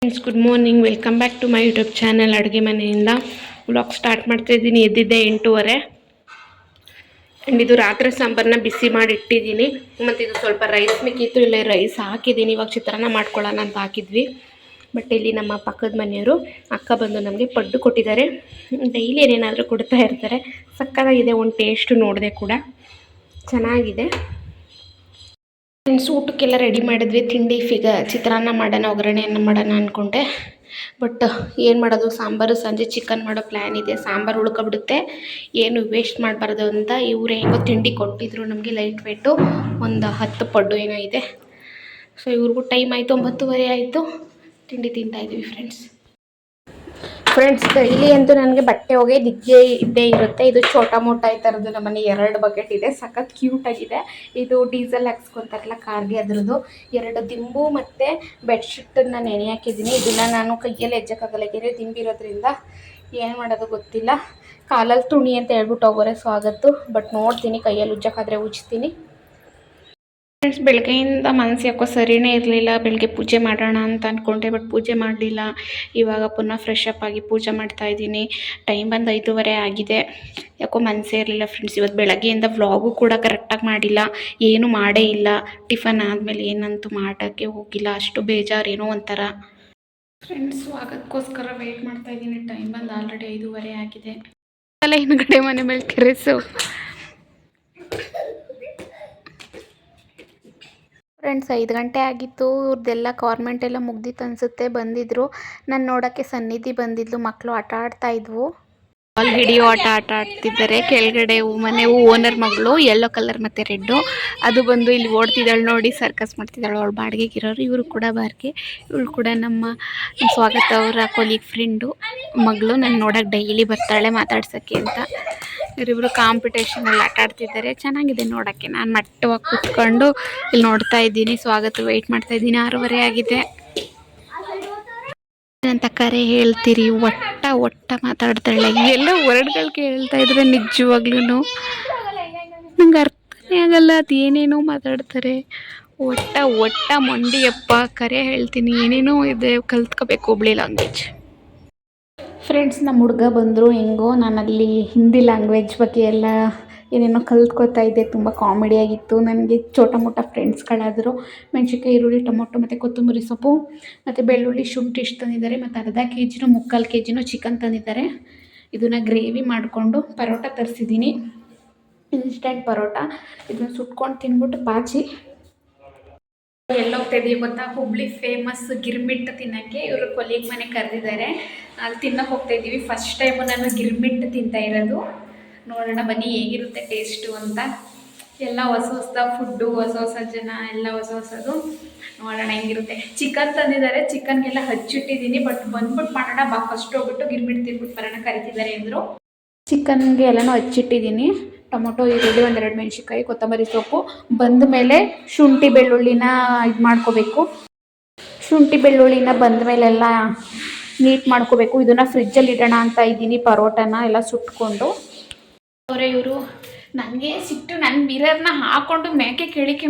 Friends, good morning. Welcome back to my YouTube channel. ಅಡುಗೆ ಮನೆಯಿಂದ vlog start ಮಾಡ್ತಾ ಇದ್ದೀನಿ. ಎದ್ದಿದ್ದೆ 8:30. ಆ್ಯಂಡ್ ಇದು ರಾತ್ರಿ ಸಾಂಬಾರನ್ನ ಬಿಸಿ ಮಾಡಿ ಇಟ್ಟಿದ್ದೀನಿ. ಮತ್ತು ಇದು ಸ್ವಲ್ಪ ರೈಸ್ ಮಿಕ್ಕಿತ್ತು, ಇಲ್ಲ ರೈಸ್ ಹಾಕಿದ್ದೀನಿ. ಇವಾಗ ಚಿತ್ರಾನ್ನ ಮಾಡ್ಕೊಳ್ಳೋಣ ಅಂತ ಹಾಕಿದ್ವಿ. ಬಟ್ ಇಲ್ಲಿ ನಮ್ಮ ಪಕ್ಕದ ಮನೆಯವರು ಅಕ್ಕ ಬಂದು ನಮಗೆ ಪಡ್ಡು ಕೊಟ್ಟಿದ್ದಾರೆ. ಡೈಲಿ ಏನೇನಾದರೂ ಕೊಡ್ತಾ ಇರ್ತಾರೆ. ಸಕ್ಕತ್ತಾಗಿದೆ. ಒಂದು ಟೇಸ್ಟು ನೋಡಿದೆ ಕೂಡ ಚೆನ್ನಾಗಿದೆ. ಫ್ರೆಂಡ್ಸ್, ಊಟಕ್ಕೆಲ್ಲ ರೆಡಿ ಮಾಡಿದ್ವಿ. ತಿಂಡಿ ಚಿತ್ರಾನ್ನ ಮಾಡೋಣ, ಒಗ್ಗರಣೆಯನ್ನು ಮಾಡೋಣ ಅಂದ್ಕೊಂಡೆ. ಬಟ್ ಏನು ಮಾಡೋದು, ಸಾಂಬಾರು ಸಂಜೆ ಚಿಕನ್ ಮಾಡೋ ಪ್ಲ್ಯಾನ್ ಇದೆ. ಸಾಂಬಾರು ಉಳ್ಕೊಬಿಡುತ್ತೆ, ಏನು ವೇಸ್ಟ್ ಮಾಡಬಾರ್ದು ಅಂತ ಇವರು ಹೆಂಗೋ ತಿಂಡಿ ಕೊಟ್ಟಿದ್ರು ನಮಗೆ. ಲೈಟ್ ವೇಟು ಒಂದು 10 ಪಡ್ಡು ಏನೋ ಇದೆ. ಸೊ ಇವ್ರಿಗೂ ಟೈಮ್ ಆಯಿತು, 9:30 ಆಯಿತು. ತಿಂಡಿ ತಿಂತಾಯಿದ್ವಿ ಫ್ರೆಂಡ್ಸ್. ಡೈಲಿ ಅಂತೂ ನನಗೆ ಬಟ್ಟೆ ಹೋಗಿ ಇದ್ದೇ ಇರುತ್ತೆ. ಇದು ಚೋಟಾ ಮೋಟ ಈ ಥರದ್ದು ನಮ್ಮನೆ 2 ಬಕೆಟ್ ಇದೆ. ಸಖತ್ ಕ್ಯೂಟಾಗಿದೆ. ಇದು ಡೀಸೆಲ್ ಹಾಕ್ಸ್ಕೊತಾರಲ್ಲ ಕಾರ್ಗೆ, ಅದ್ರದ್ದು 2 ದಿಂಬು ಮತ್ತು ಬೆಡ್ಶೀಟನ್ನು ನೆನೆ ಹಾಕಿದ್ದೀನಿ. ಇದನ್ನು ನಾನು ಕೈಯಲ್ಲಿ ಹೆಜ್ಜಕ್ಕಾಗಲ್ಲ, ಯಾಕೆಂದರೆ ದಿಂಬಿರೋದ್ರಿಂದ ಏನು ಮಾಡೋದು ಗೊತ್ತಿಲ್ಲ. ಕಾಲಲ್ಲಿ ತುಣಿ ಅಂತ ಹೇಳ್ಬಿಟ್ಟು ಹೋಗೋರೆ. ಸೊ ಆಗತ್ತು, ಬಟ್ ನೋಡ್ತೀನಿ, ಕೈಯಲ್ಲಿ ಉಜ್ಜಕ್ಕಾದರೆ ಉಜ್ತೀನಿ. ಫ್ರೆಂಡ್ಸ್, ಬೆಳಗ್ಗೆಯಿಂದ ಮನಸ್ಸು ಯಾಕೋ ಸರಿಯೇ ಇರಲಿಲ್ಲ. ಬೆಳಗ್ಗೆ ಪೂಜೆ ಮಾಡೋಣ ಅಂತ ಅಂದ್ಕೊಂಡೆ, ಬಟ್ ಪೂಜೆ ಮಾಡಲಿಲ್ಲ. ಇವಾಗ ಪುನಃ ಫ್ರೆಶ್ ಅಪ್ ಆಗಿ ಪೂಜೆ ಮಾಡ್ತಾಯಿದ್ದೀನಿ. ಟೈಮ್ ಬಂದು 5:30 ಆಗಿದೆ. ಯಾಕೋ ಮನಸ್ಸೇ ಇರಲಿಲ್ಲ ಫ್ರೆಂಡ್ಸ್. ಇವತ್ತು ಬೆಳಗ್ಗೆಯಿಂದ ವ್ಲಾಗು ಕೂಡ ಕರೆಕ್ಟಾಗಿ ಮಾಡಿಲ್ಲ, ಏನೂ ಮಾಡೇ ಇಲ್ಲ. ಟಿಫನ್ ಆದಮೇಲೆ ಏನಂತೂ ಮಾಡೋಕ್ಕೆ ಹೋಗಿಲ್ಲ. ಅಷ್ಟು ಬೇಜಾರು, ಏನೋ ಒಂಥರ. ಫ್ರೆಂಡ್ಸ್, ಸ್ವಾಗತಕ್ಕೋಸ್ಕರ ವೆಯ್ಟ್ ಮಾಡ್ತಾಯಿದ್ದೀನಿ. ಟೈಮ್ ಬಂದು ಆಲ್ರೆಡಿ 5:30 ಆಗಿದೆ. ಅಲ್ಲ, ಹಿಂದ್ಗಡೆ ಮನೆ ಮೇಲೆ ಟೆರೆಸ್ಸು. ಫ್ರೆಂಡ್ಸ್, 5 ಗಂಟೆ ಆಗಿತ್ತು. ಇವ್ರದ್ದೆಲ್ಲ ಗೌರ್ಮೆಂಟ್ ಎಲ್ಲ ಮುಗ್ದಿತ್ತು ಅನಿಸುತ್ತೆ. ಬಂದಿದ್ದರು. ನಾನು ನೋಡೋಕ್ಕೆ ಸನ್ನಿಧಿ ಬಂದಿದ್ಲು. ಮಕ್ಕಳು ಆಟ ಆಡ್ತಾಯಿದ್ವು. ಬಾಲ್ ಹಿಡಿಯೋ ಆಟ ಆಡ್ತಿದ್ದಾರೆ. ಕೆಳಗಡೆ ಮನೆ ಓನರ್ ಮಗಳು, ಯೆಲ್ಲೋ ಕಲರ್ ಮತ್ತು ರೆಡ್ಡು, ಅದು ಬಂದು ಇಲ್ಲಿ ಓಡ್ತಿದ್ದಾಳೆ ನೋಡಿ. ಸರ್ಕಸ್ ಮಾಡ್ತಿದ್ದಾಳೆ. ಅವಳು ಬಾಡಿಗೆಗಿರೋರು. ಇವರು ಕೂಡ ಬಾಡಿಗೆ. ಇವಳು ಕೂಡ ನಮ್ಮ ಸ್ವಾಗತ ಅವರ ಕೊಲೀಗ್ ಫ್ರೆಂಡು ಮಗಳು. ನಾನು ನೋಡೋಕೆ ಡೈಲಿ ಬರ್ತಾಳೆ ಮಾತಾಡ್ಸೋಕ್ಕೆ ಅಂತ. ಇವರಿಬ್ಬರು ಕಾಂಪಿಟೇಷನಲ್ಲಿ ಆಟ ಆಡ್ತಿದ್ದಾರೆ. ಚೆನ್ನಾಗಿದೆ ನೋಡೋಕ್ಕೆ. ನಾನು ಮಟ್ಟವಾಗಿ ಕೂತ್ಕೊಂಡು ಇಲ್ಲಿ ನೋಡ್ತಾ ಇದ್ದೀನಿ. ಸ್ವಾಗತ ವೆಯ್ಟ್ ಮಾಡ್ತಾ ಇದ್ದೀನಿ. 6:30 ಆಗಿದೆ ಅಂತ ಕರೆ ಹೇಳ್ತೀರಿ. ಒಟ್ಟ ಮಾತಾಡ್ತಾಳೆ. ಇವೆಲ್ಲ ವರ್ಡ್ಗಳು ಕೇಳ್ತಾ ಇದ್ರೆ ನಿಜವಾಗ್ಲೂ ನಂಗೆ ಅರ್ಥನೇ ಆಗಲ್ಲ. ಅದು ಏನೇನೋ ಮಾತಾಡ್ತಾರೆ. ಒಟ್ಟ ಮೊಂಡಿಯಪ್ಪ, ಕರೆ ಹೇಳ್ತೀನಿ. ಏನೇನೋ ಇದೆ, ಕಲ್ತ್ಕೋಬೇಕು ಹುಬ್ಳಿ ಲ್ಯಾಂಗ್ವೇಜ್. ಫ್ರೆಂಡ್ಸ್, ನಮ್ಮ ಹುಡುಗ ಬಂದರು. ಹೆಂಗೋ ನಾನಲ್ಲಿ ಹಿಂದಿ ಲ್ಯಾಂಗ್ವೇಜ್ ಬಗ್ಗೆ ಎಲ್ಲ ಏನೇನೋ ಕಲ್ತ್ಕೋತಾ ಇದ್ದೆ. ತುಂಬ ಕಾಮಿಡಿಯಾಗಿತ್ತು. ನನಗೆ ಚೋಟ ಮೋಟ ಫ್ರೆಂಡ್ಸ್ಗಳಾದರು. ಮೆಣಸಿನ್ಕಾಯಿ, ಈರುಳ್ಳಿ, ಟೊಮೊಟೊ ಮತ್ತು ಕೊತ್ತಂಬರಿ ಸೊಪ್ಪು ಮತ್ತು ಬೆಳ್ಳುಳ್ಳಿ, ಶುಂಠಿ ಇಷ್ಟು ತಂದಿದ್ದಾರೆ. ಮತ್ತು ಅರ್ಧ ಕೆಜಿನೋ 3/4 ಕೆಜಿನೋ ಚಿಕನ್ ತಂದಿದ್ದಾರೆ. ಇದನ್ನು ಗ್ರೇವಿ ಮಾಡಿಕೊಂಡು ಪರೋಟ ತರಿಸಿದ್ದೀನಿ. ಇನ್ಸ್ಟೆಂಟ್ ಪರೋಟ. ಇದನ್ನು ಸುಟ್ಕೊಂಡು ತಿಂದ್ಬಿಟ್ಟು ಬಾಚಿ ಎಲ್ಲೋಗ್ತಾ ಇದೀವಿ ಗೊತ್ತಾ? ಹುಬ್ಳಿ ಫೇಮಸ್ ಗಿರ್ಮಿಟ್ ತಿನ್ನೋಕ್ಕೆ. ಇವರು ಕೊಲೀಗ್ ಮನೆ ಕರೆದಿದ್ದಾರೆ. ಅಲ್ಲಿ ತಿನ್ನೋಕೆ ಹೋಗ್ತಾ ಇದ್ದೀವಿ. ಫಸ್ಟ್ ಟೈಮು ನಾನು ಗಿರ್ಮಿಟ್ ತಿಂತಾ ಇರೋದು. ನೋಡೋಣ ಬನ್ನಿ ಹೇಗಿರುತ್ತೆ ಟೇಸ್ಟು ಅಂತ. ಎಲ್ಲ ಹೊಸ ಫುಡ್ಡು, ಹೊಸ ಜನ, ಎಲ್ಲ ಹೊಸದು. ನೋಡೋಣ ಹೆಂಗಿರುತ್ತೆ. ಚಿಕನ್ ತಂದಿದ್ದಾರೆ. ಚಿಕನ್ಗೆಲ್ಲ ಹಚ್ಚಿಟ್ಟಿದ್ದೀನಿ. ಬಟ್ ಬಂದ್ಬಿಟ್ಟು ಮಾಡೋಣ ಬಾ, ಫಸ್ಟ್ ಹೋಗ್ಬಿಟ್ಟು ಗಿರ್ಮಿಟ್ ತಿಂದ್ಬಿಟ್ಟು ಬರೋಣ ಕರಿತಿದ್ದಾರೆ ಅಂದರು. ಚಿಕನ್ಗೆ ಎಲ್ಲನೂ ಹಚ್ಚಿಟ್ಟಿದ್ದೀನಿ. ಟೊಮೊಟೊ, ಈರುಳ್ಳಿ, 1-2 ಮೆಣಸಿನ್ಕಾಯಿ, ಕೊತ್ತಂಬರಿ ಸೊಪ್ಪು. ಬಂದ ಮೇಲೆ ಶುಂಠಿ ಬೆಳ್ಳುಳ್ಳಿನ ಇದು ಮಾಡ್ಕೋಬೇಕು. ಶುಂಠಿ ಬೆಳ್ಳುಳ್ಳಿನ ಬಂದ ಮೇಲೆಲ್ಲ ನೀಟ್ ಮಾಡ್ಕೋಬೇಕು. ಇದನ್ನು ಫ್ರಿಜ್ಜಲ್ಲಿ ಇಡೋಣ ಅಂತ ಇದ್ದೀನಿ. ಪರೋಟನ ಎಲ್ಲ ಸುಟ್ಕೊಂಡು ಅವರೇ ಇವರು. ನನಗೆ ಸಿಟ್ಟು. ನನ್ನ ಮಿರರ್ನ ಹಾಕ್ಕೊಂಡು ಮೇಕೆ ಕೇಳಿಕೆ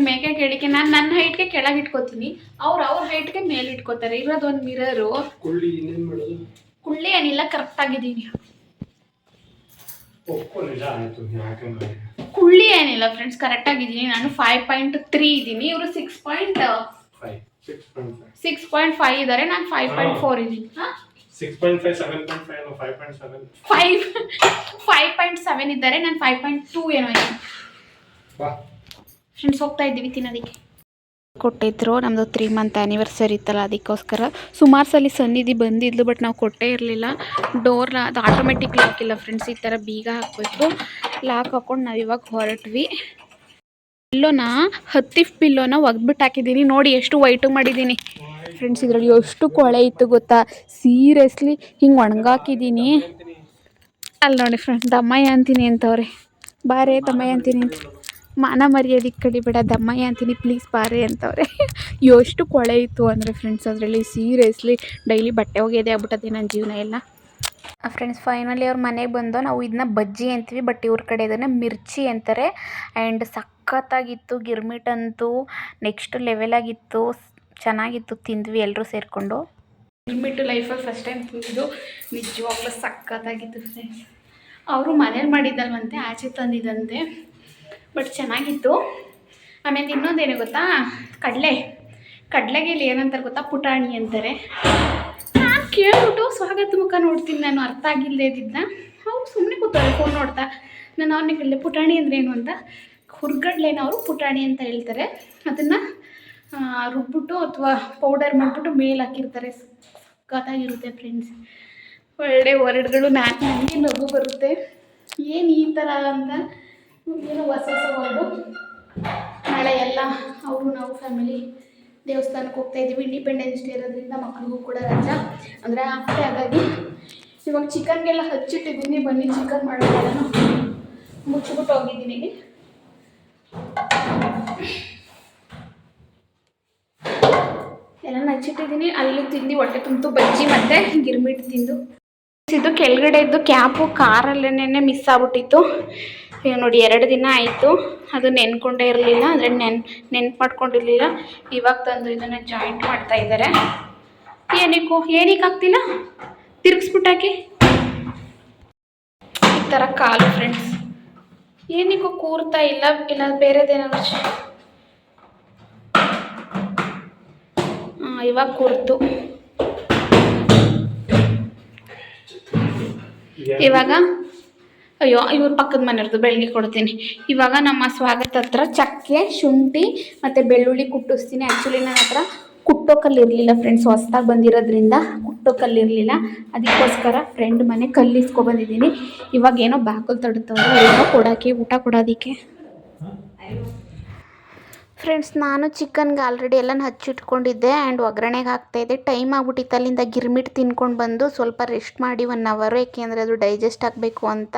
ನಾನು ನನ್ನ ಹೈಟ್ಗೆ ಕೆಳಗೆ ಇಟ್ಕೋತೀನಿ. ಅವ್ರ ಹೈಟ್ಗೆ ಮೇಲೆ ಇಟ್ಕೋತಾರೆ. ಇರೋದೊಂದು ಮಿರರು. ಕುಳ್ಳಿ ಏನಿಲ್ಲ, ಕರೆಕ್ಟಾಗಿದ್ದೀನಿ. ಕುಳ್ಳಿ ಏನಿಲ್ಲ ಫ್ರೆಂಡ್ಸ್, ಕರೆಕ್ಟಾಗಿದ್ದೀನಿ. ನಾನು 5.3 ಇದ್ದೀನಿ. ಇವರು 6.5 ಇದ್ದಾರೆ. ನಾನು 5.4 ಇದ್ದೀನಿ. 5.7 ಇದ್ದಾರೆ. ನಾನು 5.2 ಏನೋ ಇದ್ದೀನಿ. ಫ್ರೆಂಡ್ಸ್, ಹೋಗ್ತಾ ಇದ್ದೀವಿ ತಿನ್ನೋದಕ್ಕೆ. ಕೊಟ್ಟಿದ್ರು. ನಮ್ಮದು 3 ಮಂತ್ ಆ್ಯನಿವರ್ಸರಿ ಇತ್ತಲ್ಲ, ಅದಕ್ಕೋಸ್ಕರ. ಸುಮಾರು ಸಲ ಸನ್ನಿಧಿ ಬಂದಿದ್ಲು, ಬಟ್ ನಾವು ಕೊಟ್ಟೇ ಇರಲಿಲ್ಲ. ಡೋರ್ನ ಅದು ಆಟೋಮೆಟಿಕ್ ಲಾಕ್ ಇಲ್ಲ ಫ್ರೆಂಡ್ಸ್. ಈ ಥರ ಬೀಗ ಹಾಕಬೇಕು. ಲಾಕ್ ಹಾಕ್ಕೊಂಡು ನಾವು ಇವಾಗ ಹೊರಟ್ವಿ. ಪಿಲ್ಲೋನ ಒಗ್ಬಿಟ್ಟು ಹಾಕಿದ್ದೀನಿ. ನೋಡಿ ಎಷ್ಟು ವೈಟು ಮಾಡಿದ್ದೀನಿ ಫ್ರೆಂಡ್ಸ್. ಇದರಲ್ಲಿ ಎಷ್ಟು ಕೊಳೆ ಇತ್ತು ಗೊತ್ತಾ? ಸೀರಿಯಸ್ಲಿ ಹಿಂಗೆ ಒಣಗಾಕಿದ್ದೀನಿ. ಅಲ್ಲಿ ನೋಡಿ ಫ್ರೆಂಡ್ಸ್, ದಮ್ಮಯ್ಯ ಅಂತೀನಿ ಅಂತವ್ರೆ. ಬಾರೇ ದಮ್ಮಯ್ಯ ಅಂತೀನಿ ಅಂತ. ಮಾನ ಮರ್ಯಾದಕ್ಕೆ ಕಡಿಬೇಡ, ದಮ್ಮಯ್ಯ ಅಂತೀನಿ ಪ್ಲೀಸ್ ಬಾರೆ ಅಂತವ್ರೆ. ಎಷ್ಟು ಕೊಳೆ ಇತ್ತು ಅಂದರೆ ಫ್ರೆಂಡ್ಸ್ ಅದರಲ್ಲಿ. ಸೀರಿಯಸ್ಲಿ ಡೈಲಿ ಬಟ್ಟೆ ಒಗೆಯೋದೇ ಆಗ್ಬಿಟ್ಟದೆ ನನ್ನ ಜೀವನ ಎಲ್ಲ. ಫ್ರೆಂಡ್ಸ್, ಫೈನಲಿ ಅವ್ರ ಮನೆಗೆ ಬಂದು ನಾವು ಇದನ್ನ ಬಜ್ಜಿ ಅಂತೀವಿ, ಬಟ್ ಇವ್ರ ಕಡೆ ಇದನ್ನು ಮಿರ್ಚಿ ಅಂತಾರೆ. ಆ್ಯಂಡ್ ಸಖತ್ತಾಗಿತ್ತು ಗಿರ್ಮಿಟ್ ಅಂತೂ. ನೆಕ್ಸ್ಟ್ ಲೆವೆಲ್ ಆಗಿತ್ತು. ಚೆನ್ನಾಗಿತ್ತು. ತಿಂದ್ವಿ ಎಲ್ಲರೂ ಸೇರಿಕೊಂಡು. ಗಿರ್ಮಿಟ್ಟು ಲೈಫಲ್ಲಿ ಫಸ್ಟ್ ಟೈಮ್ ತಿಂದಿದ್ದು ನಿಜವಾಗ್ಲೂ ಸಖತ್ತಾಗಿತ್ತು ಫ್ರೆಂಡ್ಸ್. ಅವರು ಮನೇಲಿ ಮಾಡಿದ್ದಲ್ವಂತೆ, ಆಚೆ ತಂದಿದ್ದಂತೆ, ಬಟ್ ಚೆನ್ನಾಗಿತ್ತು. ಆಮೇಲೆ ಇನ್ನೊಂದೇನು ಗೊತ್ತಾ, ಕಡಲೆಗೆ ಇಲ್ಲಿ ಏನಂತಾರೆ ಗೊತ್ತಾ, ಪುಟಾಣಿ ಅಂತಾರೆ. ನಾನು ಕೇಳ್ಬಿಟ್ಟು ಸ್ವಾಗತ ಮುಖ ನೋಡ್ತೀನಿ, ನಾನು ಅರ್ಥ ಆಗಿಲ್ಲದೆ ಇದ್ದಿದ್ದನ್ನ. ಅವ್ರು ಸುಮ್ಮನೆ ಕೂತಾರೆ ಫೋನ್ ನೋಡ್ತಾ. ನಾನು ಅವ್ರನ್ನ ಕೇಳಿದೆ ಪುಟಾಣಿ ಅಂದ್ರೆ ಏನು ಅಂತ. ಹುರ್ಗಡ್ಲೆನ ಅವರು ಪುಟಾಣಿ ಅಂತ ಹೇಳ್ತಾರೆ. ಅದನ್ನು ರುಬ್ಬಿಟ್ಟು ಅಥವಾ ಪೌಡರ್ ಮಾಡಿಬಿಟ್ಟು ಮೇಲೆ ಹಾಕಿರ್ತಾರೆ. ಸಖತ್ತಾಗಿರುತ್ತೆ ಫ್ರೆಂಡ್ಸ್. ಒಳ್ಳೆ ವರ್ಡ್ಗಳು ನನಗೆ ನಗು ಬರುತ್ತೆ. ಏನು ಈ ಥರ ಅಂತ, ಏನೋ ಹೊಸ ವರ್ಡು. ನಾಳೆ ಎಲ್ಲ ಅವರು ನಾವು ಫ್ಯಾಮಿಲಿ ದೇವಸ್ಥಾನಕ್ಕೆ ಹೋಗ್ತಾಯಿದ್ದೀವಿ. ಇಂಡಿಪೆಂಡೆನ್ಸ್ ಡೇ ಇರೋದ್ರಿಂದ ಮಕ್ಳಿಗೂ ಕೂಡ ರಜಾ, ಅಂದರೆ ಆಫ್ಟೇ. ಹಾಗಾಗಿ ಇವಾಗ ಚಿಕನ್ಗೆಲ್ಲ ಹಚ್ಚಿಟ್ಟಿದ್ದೀನಿ. ಬನ್ನಿ ಚಿಕನ್ ಮಾಡೋದೆಲ್ಲ ಮುಚ್ಚಿಬಿಟ್ಟು ಹೋಗಿದ್ದೀನಿ. ಎಲ್ಲ ಹಚ್ಚಿಟ್ಟಿದ್ದೀನಿ. ಅಲ್ಲಿ ತಿಂದು ಹೊಟ್ಟೆ ತುಂಬಿತು, ಬಜ್ಜಿ ಮತ್ತು ಗಿರ್ಮಿಟ್ ತಿಂದು. ಇದು ಕೆಳಗಡೆ ಇದ್ದು ಕ್ಯಾಪು ಕಾರಲ್ಲೇ ಮಿಸ್ ಆಗ್ಬಿಟ್ಟಿತ್ತು. ನೋಡಿ 2 ದಿನ ಆಯಿತು. ಅದು ನೆನ್ಕೊಂಡೇ ಇರಲಿಲ್ಲ, ಅಂದರೆ ನೆನ್ಪು ಮಾಡ್ಕೊಂಡಿರಲಿಲ್ಲ. ಇವಾಗ ತಂದು ಇದನ್ನು ಜಾಯಿಂಟ್ ಮಾಡ್ತಾ ಇದ್ದಾರೆ. ಏನಕ್ಕೆ ಆಗ್ತಿಲ್ಲ, ತಿರುಗಿಸ್ಬಿಟ್ಟಾಕಿ ಈ ಥರ ಕಾಲು ಫ್ರೆಂಡ್ಸ್. ಏನಕ್ಕೂ ಕೂರ್ತಾ ಇಲ್ಲ ಬೇರೆದೇನಾದ್ರು. ಇವಾಗ ಕೂರ್ತು. ಇವಾಗ ಅಯ್ಯೋ ಇವ್ರ ಪಕ್ಕದ ಮನೆಯವ್ರದ್ದು ಬೆಳಗ್ಗೆ ಕೊಡ್ತೀನಿ. ಇವಾಗ ನಮ್ಮ ಸ್ವಾಗತ ಹತ್ರ ಚಕ್ಕೆ, ಶುಂಠಿ ಮತ್ತು ಬೆಳ್ಳುಳ್ಳಿ ಕುಟ್ಟಿಸ್ತೀನಿ. ಆ್ಯಕ್ಚುಲಿ ನನ್ನ ಹತ್ರ ಕುಟ್ಟೋ ಕಲ್ಲಿರಲಿಲ್ಲ ಫ್ರೆಂಡ್ಸ್, ಹೊಸ್ದಾಗಿ ಬಂದಿರೋದ್ರಿಂದ ಕುಟ್ಟೋ ಕಲ್ಲಿರಲಿಲ್ಲ. ಅದಕ್ಕೋಸ್ಕರ ಫ್ರೆಂಡ್ ಮನೆ ಕಲ್ಲಿಸ್ಕೊಬಂದಿದ್ದೀನಿ. ಇವಾಗ ಏನೋ ಬಾಕಲು ತಡುತ್ತವ್ರು, ಏನೋ ಕೊಡೋಕ್ಕೆ, ಊಟ ಕೊಡೋದಕ್ಕೆ. ಫ್ರೆಂಡ್ಸ್, ನಾನು ಚಿಕನ್ಗೆ ಆಲ್ರೆಡಿ ಎಲ್ಲ ಹಚ್ಚಿಟ್ಕೊಂಡಿದ್ದೆ ಆ್ಯಂಡ್ ಒಗ್ಗರಣೆಗೆ ಹಾಕ್ತಾಯಿದ್ದೆ. ಟೈಮ್ ಆಗ್ಬಿಟ್ಟಿತ್ತು. ಅಲ್ಲಿಂದ ಗಿರ್ಮಿಟ್ ತಿನ್ಕೊಂಡು ಬಂದು ಸ್ವಲ್ಪ ರೆಸ್ಟ್ ಮಾಡಿ 1 ಅವರ್, ಏಕೆಂದರೆ ಅದು ಡೈಜೆಸ್ಟ್ ಆಗಬೇಕು ಅಂತ.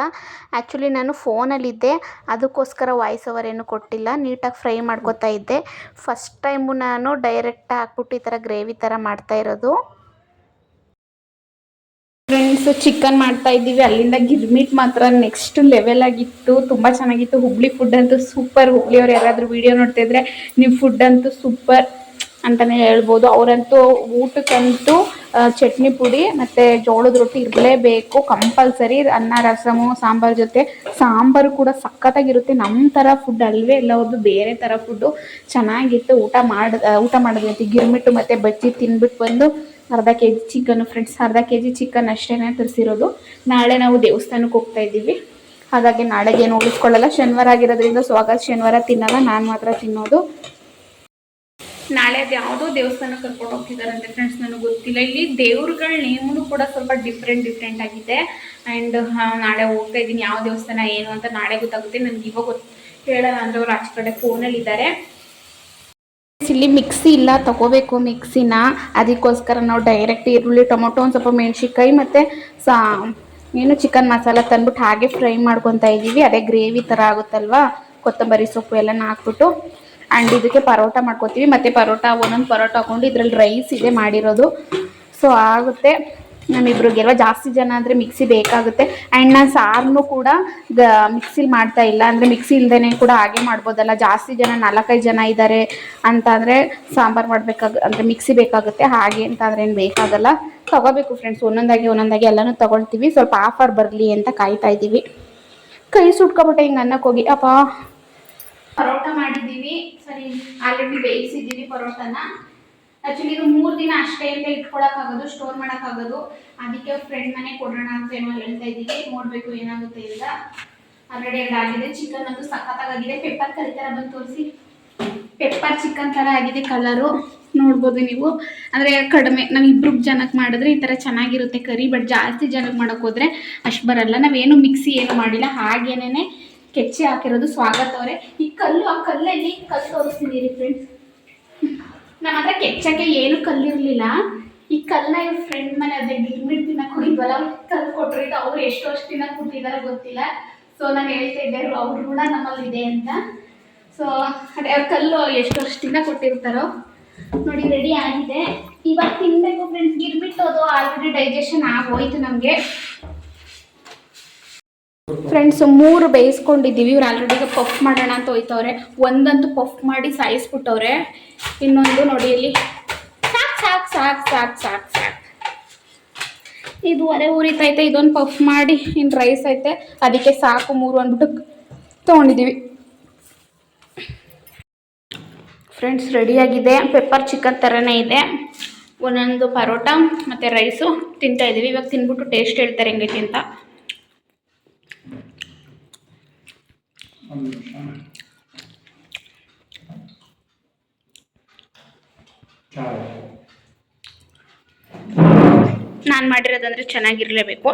ಆ್ಯಕ್ಚುಲಿ ನಾನು ಫೋನಲ್ಲಿದ್ದೆ, ಅದಕ್ಕೋಸ್ಕರ ವಾಯ್ಸ್ ಓವರ್ ಏನು ಕೊಟ್ಟಿಲ್ಲ. ನೀಟಾಗಿ ಫ್ರೈ ಮಾಡ್ಕೊತಾ ಇದ್ದೆ. ಫಸ್ಟ್ ಟೈಮು ನಾನು ಡೈರೆಕ್ಟ್ ಹಾಕ್ಬಿಟ್ಟು ಈ ಥರ ಗ್ರೇವಿ ಥರ ಮಾಡ್ತಾಯಿರೋದು. ಫ್ರೆಂಡ್ಸ್, ಚಿಕನ್ ಮಾಡ್ತಾ ಇದ್ದೀವಿ. ಅಲ್ಲಿಂದ ಗಿರ್ಮಿಟ್ ಮಾತ್ರ ನೆಕ್ಸ್ಟ್ ಲೆವೆಲ್ ಆಗಿತ್ತು, ತುಂಬ ಚೆನ್ನಾಗಿತ್ತು. ಹುಬ್ಳಿ ಫುಡ್ ಅಂತೂ ಸೂಪರ್. ಹುಬ್ಳಿಯವ್ರು ಯಾರಾದರೂ ವೀಡಿಯೋ ನೋಡ್ತಾಯಿದ್ರೆ ನೀವು ಫುಡ್ ಅಂತೂ ಸೂಪರ್ ಅಂತಲೇ ಹೇಳ್ಬೋದು. ಅವರಂತೂ ಊಟಕ್ಕಂತೂ ಚಟ್ನಿ ಪುಡಿ ಮತ್ತು ಜೋಳದ ರೊಟ್ಟಿ ಇರಲೇಬೇಕು ಕಂಪಲ್ಸರಿ. ಅನ್ನ, ರಸಮು, ಸಾಂಬಾರು ಜೊತೆ. ಸಾಂಬಾರು ಕೂಡ ಸಖತ್ತಾಗಿರುತ್ತೆ. ನಮ್ಮ ಥರ ಫುಡ್ ಅಲ್ವೇ ಇಲ್ಲ ಅವ್ರದ್ದು, ಬೇರೆ ಥರ ಫುಡ್ಡು. ಚೆನ್ನಾಗಿತ್ತು. ಊಟ ಮಾಡಿದ್ವಿ. ಗಿರ್ಮಿಟ್ಟು ಮತ್ತು ಬಜ್ಜಿ ತಿಂದ್ಬಿಟ್ಟು ಬಂದು ಅರ್ಧ kg ಚಿಕನ್ನು ಫ್ರೆಂಡ್ಸ್. ಅರ್ಧ kg ಚಿಕನ್ ಅಷ್ಟೇ ತರಿಸಿರೋದು. ನಾಳೆ ನಾವು ದೇವಸ್ಥಾನಕ್ಕೆ ಹೋಗ್ತಾ ಇದ್ದೀವಿ. ಹಾಗಾಗಿ ನಾಳೆಗೆ ಏನು ಉಳಿಸ್ಕೊಳ್ಳಲ್ಲ. ಶನಿವಾರ ಆಗಿರೋದ್ರಿಂದ ಸ್ವಾಗತ ಶನಿವಾರ ತಿನ್ನಲ್ಲ, ನಾನು ಮಾತ್ರ ತಿನ್ನೋದು. ನಾಳೆ ಅದು ಯಾವುದೋ ದೇವಸ್ಥಾನಕ್ಕೆ ಕರ್ಕೊಂಡು ಹೋಗ್ತಿದ್ದಾರಂತೆ ಫ್ರೆಂಡ್ಸ್, ನನಗೆ ಗೊತ್ತಿಲ್ಲ. ಇಲ್ಲಿ ದೇವ್ರುಗಳ ನೇಮು ಕೂಡ ಸ್ವಲ್ಪ ಡಿಫ್ರೆಂಟ್ ಆಗಿದೆ. ಆ್ಯಂಡ್ ನಾಳೆ ಹೋಗ್ತಾ ಇದ್ದೀನಿ. ಯಾವ ದೇವಸ್ಥಾನ ಏನು ಅಂತ ನಾಳೆ ಗೊತ್ತಾಗುತ್ತೆ. ನನಗೆ ಇವಾಗ ಹೇಳೋಣ ಅಂದರೆ ಅವ್ರು ಆಚೆ ಕಡೆ ಫೋನಲ್ಲಿದ್ದಾರೆ. ಇಲ್ಲಿ ಮಿಕ್ಸಿ ಇಲ್ಲ, ತಗೋಬೇಕು ಮಿಕ್ಸಿನ. ಅದಕ್ಕೋಸ್ಕರ ನಾವು ಡೈರೆಕ್ಟ್ ಈರುಳ್ಳಿ, ಟೊಮೊಟೊ, ಒಂದು ಸ್ವಲ್ಪ ಮೆಣಸಿನ್ಕಾಯಿ ಮತ್ತು ಚಿಕನ್ ಮಸಾಲ ತಂದ್ಬಿಟ್ಟು ಹಾಗೆ ಫ್ರೈ ಮಾಡ್ಕೊತಾ ಇದ್ದೀವಿ. ಅದೇ ಗ್ರೇವಿ ಥರ ಆಗುತ್ತಲ್ವ, ಕೊತ್ತಂಬರಿ ಸೊಪ್ಪು ಎಲ್ಲನ ಹಾಕ್ಬಿಟ್ಟು. ಆ್ಯಂಡ್ ಇದಕ್ಕೆ ಪರೋಟ ಮಾಡ್ಕೊತೀವಿ. ಮತ್ತು ಒಂದೊಂದು ಪರೋಟ ಹಾಕ್ಕೊಂಡು ಇದರಲ್ಲಿ ರೈಸ್ ಇದೆ ಮಾಡಿರೋದು. ಸೊ ಆಗುತ್ತೆ ನಮ್ಮಿಬ್ರಿಗೆಲ್ಲ. ಜಾಸ್ತಿ ಜನ ಅಂದರೆ ಮಿಕ್ಸಿ ಬೇಕಾಗುತ್ತೆ. ಆ್ಯಂಡ್ ನಾನು ಸಾರನ್ನು ಕೂಡ ಮಿಕ್ಸಿಲಿ ಮಾಡ್ತಾ ಇಲ್ಲ, ಅಂದರೆ ಮಿಕ್ಸಿ ಇಲ್ಲದೇ ಕೂಡ ಹಾಗೆ ಮಾಡ್ಬೋದಲ್ಲ. ಜಾಸ್ತಿ ಜನ 4-5 ಜನ ಇದ್ದಾರೆ ಅಂತಂದರೆ ಸಾಂಬಾರು ಅಂದರೆ ಮಿಕ್ಸಿ ಬೇಕಾಗುತ್ತೆ. ಹಾಗೆ ಅಂತಂದರೆ ಏನು ಬೇಕಾಗಲ್ಲ. ತಗೋಬೇಕು ಫ್ರೆಂಡ್ಸ್, ಒಂದೊಂದಾಗಿ ಎಲ್ಲನೂ ತೊಗೊಳ್ತೀವಿ. ಸ್ವಲ್ಪ ಆಫರ್ ಬರಲಿ ಅಂತ ಕಾಯ್ತಾ ಇದ್ದೀವಿ. ಕೈ ಸುಟ್ಕೊಬಿಟ್ಟೆ ಹಿಂಗೆ ಅನ್ನಕ್ಕೆ ಹೋಗಿ. ಪರೋಟ ಮಾಡಿದ್ದೀವಿ. ಸರಿ, ಆಲ್ರೆಡಿ ಬೇಯಿಸಿದ್ದೀವಿ ಪರೋಟನ. ಆ್ಯಕ್ಚುಲಿ ಇದು 3 ದಿನ ಅಷ್ಟೇ ಅಂತ ಇಟ್ಕೊಳಕ್ಕಾಗೋದು, ಸ್ಟೋರ್ ಮಾಡೋಕ್ಕಾಗೋದು. ಅದಕ್ಕೆ ಫ್ರೆಂಡ್ ಮನೆ ಕೊಡೋಣ ಅಂತ ಏನೋ ಹೇಳ್ತಾ ಇದ್ದೀವಿ. ನೋಡಬೇಕು ಏನಾಗುತ್ತೆ ಅಂತ. ಆಲ್ರೆಡಿ ಆಗಿದೆ. ಚಿಕನ್ ಅಂತೂ ಸಖತ್ತಾಗಿದೆ. ಪೆಪ್ಪರ್ ಕರಿ ಥರ ಬಂದು ತೋರಿಸಿ. ಪೆಪ್ಪರ್ ಚಿಕನ್ ಥರ ಆಗಿದೆ ಕಲರು, ನೋಡ್ಬೋದು ನೀವು. ಅಂದರೆ ಕಡಿಮೆ, ನಾವು 2 ಜನಕ್ಕೆ ಮಾಡಿದ್ರೆ ಈ ಥರ ಚೆನ್ನಾಗಿರುತ್ತೆ ಕರಿ. ಬಟ್ ಜಾಸ್ತಿ ಜನಕ್ಕೆ ಮಾಡೋಕ್ಕೆ ಹೋದರೆ ಅಷ್ಟು ಬರಲ್ಲ. ನಾವೇನು ಮಿಕ್ಸಿ ಏನು ಮಾಡಿಲ್ಲ, ಹಾಗೇನೇ ಕೆಚ್ಚಿ ಹಾಕಿರೋದು. ಸ್ವಾಗತ ಅವರೇ ಈ ಆ ಕಲ್ಲಲ್ಲಿ ಕಲ್ಲು ತೋರಿಸ್ತೀನಿ ರೀ ಫ್ರೆಂಡ್ಸ್. ನಮ್ಮ ಹತ್ರ ಕೆಚ್ಚಕ್ಕೆ ಏನು ಕಲ್ಲಿರಲಿಲ್ಲ. ಈ ಕಲ್ಲನ್ನ ಇವ್ರ ಫ್ರೆಂಡ್ ಮನೆ ಅದೇ ಗಿರ್ಮಿಟ್ ತಿನ್ನಕ್ಕೆ ಹೋಗಿದ್ವಲ್ಲ, ಕಲ್ಲು ಕೊಟ್ಟರು. ಇದು ಅವ್ರು ಎಷ್ಟು ವರ್ಷ ತಿನ್ನಕ್ಕೆ ಕೊಟ್ಟಿದ್ದಾರೆ ಗೊತ್ತಿಲ್ಲ. ಸೊ ನಾನು ಹೇಳ್ತಾ ಇದ್ದೆ ಅವ್ರ ಋಣ ನಮ್ಮಲ್ಲಿ ಇದೆ ಅಂತ. ಸೊ ಅದೇ ಅವ್ರ ಕಲ್ಲು ಎಷ್ಟು ವರ್ಷ ತಿನ್ನಕ್ಕೆ ಕೊಟ್ಟಿರ್ತಾರೋ. ನೋಡಿ ರೆಡಿ ಆಗಿದೆ. ಇವಾಗ ತಿನ್ನಬೇಕು ಫ್ರೆಂಡ್ಸ್. ಗಿರ್ಮಿಟ್ ಅದು ಆಲ್ರೆಡಿ ಡೈಜೆಷನ್ ಆಗೋಯ್ತು ನಮಗೆ ಫ್ರೆಂಡ್ಸ್. 3 ಬೇಯಿಸ್ಕೊಂಡಿದ್ದೀವಿ. ಇವ್ರು ಆಲ್ರೆಡಿ ಪಫ್ ಮಾಡೋಣ ಅಂತ ಹೋಯ್ತವ್ರೆ. ಒಂದಂತೂ ಪಫ್ ಮಾಡಿ ಸಾಯಿಸ್ಬಿಟ್ಟವ್ರೆ. ಇನ್ನೊಂದು ನೋಡಿ ಇಲ್ಲಿ ಸಾಕು ಇದು ಒಲೆ ಉರಿತೈತೆ, ಇದೊಂದು ಪಫ್ ಮಾಡಿ ಇನ್ನು ರೈಸ್ ಐತೆ, ಅದಕ್ಕೆ ಸಾಕು 3 ಅಂದ್ಬಿಟ್ಟು ತೊಗೊಂಡಿದ್ದೀವಿ. ಫ್ರೆಂಡ್ಸ್ ರೆಡಿಯಾಗಿದೆ, ಪೆಪ್ಪರ್ ಚಿಕನ್ ಥರನೇ ಇದೆ. ಒಂದೊಂದು ಪರೋಟ ಮತ್ತು ರೈಸು ತಿಂತಾಯಿದ್ದೀವಿ. ಇವಾಗ ತಿನ್ಬಿಟ್ಟು ಟೇಸ್ಟ್ ಹೇಳ್ತಾರೆ ಹೆಂಗೈತಿ ಅಂತ. ನಾನು ಮಾಡಿರೋದಂದ್ರೆ ಚೆನ್ನಾಗಿರಲೇಬೇಕು.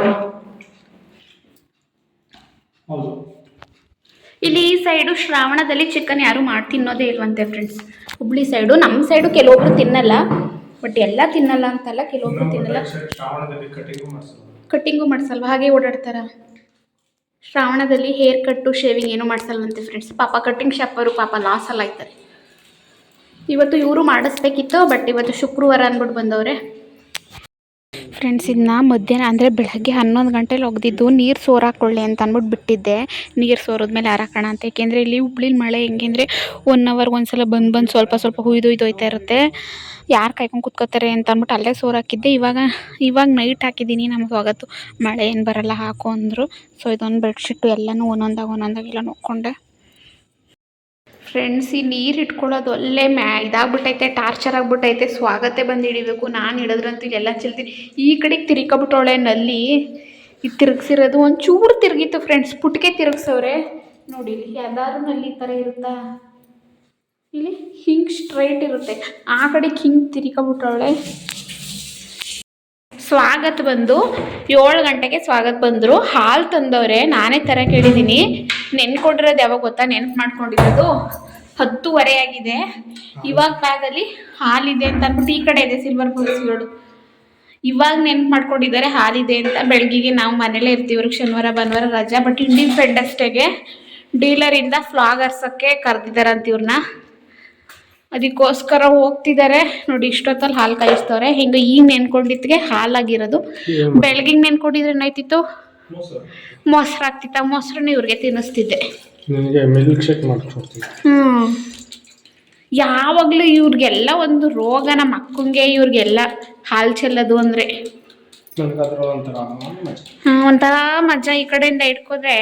ಇಲ್ಲಿ ಈ ಸೈಡು ಶ್ರಾವಣದಲ್ಲಿ ಚಿಕನ್ ಯಾರು ಮಾಡಿ ತಿನ್ನೋದೇ ಇಲ್ವಂತೆ ಫ್ರೆಂಡ್ಸ್. ಹುಬ್ಳಿ ಸೈಡು, ನಮ್ಮ ಸೈಡು ಕೆಲವೊಬ್ರು ತಿನ್ನಲ್ಲ, ಬಟ್ ಎಲ್ಲ ತಿನ್ನಲ್ಲ ಅಂತಲ್ಲ, ಕೆಲವೊಬ್ರು ತಿನ್ನಲ್ಲ. ಕಟ್ಟಿಂಗು ಮಾಡಿಸಲ್ವ, ಹಾಗೆ ಓಡಾಡ್ತಾರ. ಶ್ರಾವಣದಲ್ಲಿ ಹೇರ್ ಕಟ್ಟು ಶೇವಿಂಗ್ ಏನೂ ಮಾಡಿಸಲ್ವಂತೆ ಫ್ರೆಂಡ್ಸ್. ಪಾಪ ಕಟ್ಟಿಂಗ್ ಶಾಪರು ಪಾಪ ಲಾಸಲ್ಲಿ ಆಯ್ತಾರೆ. ಇವತ್ತು ಇವರು ಮಾಡಿಸ್ಬೇಕಿತ್ತು, ಬಟ್ ಇವತ್ತು ಶುಕ್ರವಾರ ಅಂದ್ಬಿಟ್ಟು ಬಂದವ್ರೆ ಫ್ರೆಂಡ್ಸ್. ಇದನ್ನ ಮಧ್ಯಾಹ್ನ ಅಂದರೆ ಬೆಳಗ್ಗೆ 11 ಗಂಟೆಲಿ ಒಗ್ದಿದ್ದು ನೀರು ಸೋರಾಕೊಳ್ಳಿ ಅಂತ ಅಂದ್ಬಿಟ್ಟು ಬಿಟ್ಟಿದ್ದೆ. ನೀರು ಸೋರೋದ್ಮೇಲೆ ಹಾರಾಕೋಣ ಅಂತ. ಏಕೆಂದರೆ ಇಲ್ಲಿ ಹುಬ್ಳಿಲಿ ಮಳೆ ಹೆಂಗೆ ಅಂದರೆ 1 ಅವರ್ಗೆ ಒಂದ್ಸಲ ಬಂದು ಸ್ವಲ್ಪ ಸ್ವಲ್ಪ ಹುಯ್ದೊಯ್ತಾ ಇರುತ್ತೆ. ಯಾರು ಕಾಯ್ಕೊಂಡು ಕೂತ್ಕೋತಾರೆ ಅಂತ ಅಂದ್ಬಿಟ್ಟು ಅಲ್ಲೇ ಸೋರಾಕಿದ್ದೆ. ಇವಾಗ ನೈಟ್ ಹಾಕಿದ್ದೀನಿ. ನಮಗೆ ಹೋಗತ್ತು ಮಳೆ ಏನು ಬರಲ್ಲ ಹಾಕು ಅಂದರು. ಸೊ ಇದೊಂದು ಬೆಡ್ಶೀಟು ಎಲ್ಲನೂ ಒಂದೊಂದಾಗೆಲ್ಲ ನೋಡ್ಕೊಂಡೆ ಫ್ರೆಂಡ್ಸ್. ಈ ನೀರು ಇಟ್ಕೊಳ್ಳೋದು ಒಳ್ಳೆ ಇದಾಗ್ಬಿಟ್ಟೈತೆ, ಟಾರ್ಚರ್ ಆಗಿಬಿಟ್ಟೈತೆ. ಸ್ವಾಗತ ಬಂದು ಹಿಡಿಬೇಕು. ನಾನು ಹಿಡಿದ್ರಂತೂ ಇಲ್ಲೆಲ್ಲ ಚೆಲ್ತೀನಿ. ಈ ಕಡೆಗೆ ತಿರ್ಕೊಬಿಟ್ಟವಳೆ ನಲ್ಲಿ. ಇದು ತಿರುಗಿಸಿರೋದು ಒಂಚೂರು ತಿರುಗಿತ್ತು ಫ್ರೆಂಡ್ಸ್, ಪುಟ್ಕೆ ತಿರುಗಿಸವ್ರೆ ನೋಡಿ. ಯಾವ್ದಾದ್ರು ನಲ್ಲಿ ಈ ಥರ ಇರುತ್ತಾ? ಇಲ್ಲಿ ಹಿಂಗೆ ಸ್ಟ್ರೈಟ್ ಇರುತ್ತೆ, ಆ ಕಡೆಗೆ ಹಿಂಗೆ ತಿರ್ಕೊಬಿಟ್ಟವಳೆ. ಸ್ವಾಗತ ಬಂದು 7 ಗಂಟೆಗೆ ಸ್ವಾಗತ ಬಂದರು. ಹಾಲು ತಂದವ್ರೆ, ನಾನೇ ಥರ ಕೇಳಿದ್ದೀನಿ. ನೆನ್ಕೊಂಡಿರೋದು ಯಾವಾಗ ಗೊತ್ತಾ? ನೆನ್ಪು ಮಾಡ್ಕೊಂಡಿರೋದು 10:15 ಆಗಿದೆ. ಇವಾಗ ಬ್ಯಾಗಲ್ಲಿ ಹಾಲಿದೆ ಅಂತ ಅಂದ್ಬಿಟ್ಟು, ಈ ಕಡೆ ಇದೆ ಸಿಲ್ವರ್ ಪೊಲೀಸ್ಗಳು. ಇವಾಗ ನೆನ್ಪು ಮಾಡ್ಕೊಂಡಿದ್ದಾರೆ ಹಾಲಿದೆ ಅಂತ. ಬೆಳಗ್ಗೆಗೆ ನಾವು ಮನೇಲೇ ಇರ್ತೀವಿ, ಇವ್ರಿಗೆ ಶನಿವಾರ ಭಾನುವಾರ ರಜಾ. ಬಟ್ ಇಂಡಿಪೆಂಡೆನ್ಸ್ ಡೇಗೆ ಡೀಲರಿಂದ ಫ್ಲಾಗ್ ಹರ್ಸೋಕ್ಕೆ ಕರೆದಿದ್ದಾರಂತ ಇವ್ರನ್ನ. ಅದಕ್ಕೋಸ್ಕರ ಹೋಗ್ತಿದ್ದಾರೆ ನೋಡಿ. ಇಷ್ಟೊತ್ತಲ್ಲಿ ಹಾಲು ಕಾಯಿಸ್ತವ್ರೆ. ಹಿಂಗೆ ಈಗ ನೆನ್ಕೊಂಡಿದ್ಗೆ ಹಾಲಾಗಿರೋದು. ಬೆಳಗ್ಗೆ ನೆನ್ಕೊಂಡಿದ್ರೆ ಏನಾಯ್ತಿತ್ತು? ಮೊಸರು ಆಗ್ತಿತ್ತು. ಆ ಮೊಸರನ್ನ ಇವ್ರಿಗೆ ತಿನ್ನಿಸ್ತಿದ್ದೆ. ಯಾವಾಗಲೂ ಇವ್ರಿಗೆಲ್ಲ ಒಂದು ರೋಗ, ನಮ್ಮ ಅಕ್ಕಂಗೆ ಇವ್ರಿಗೆಲ್ಲ ಹಾಲು ಚೆಲ್ಲೋದು ಅಂದರೆ ಒಂಥರ ಮಜಾ. ಈ ಕಡೆಯಿಂದ ಇಟ್ಕೋದ್ರೆ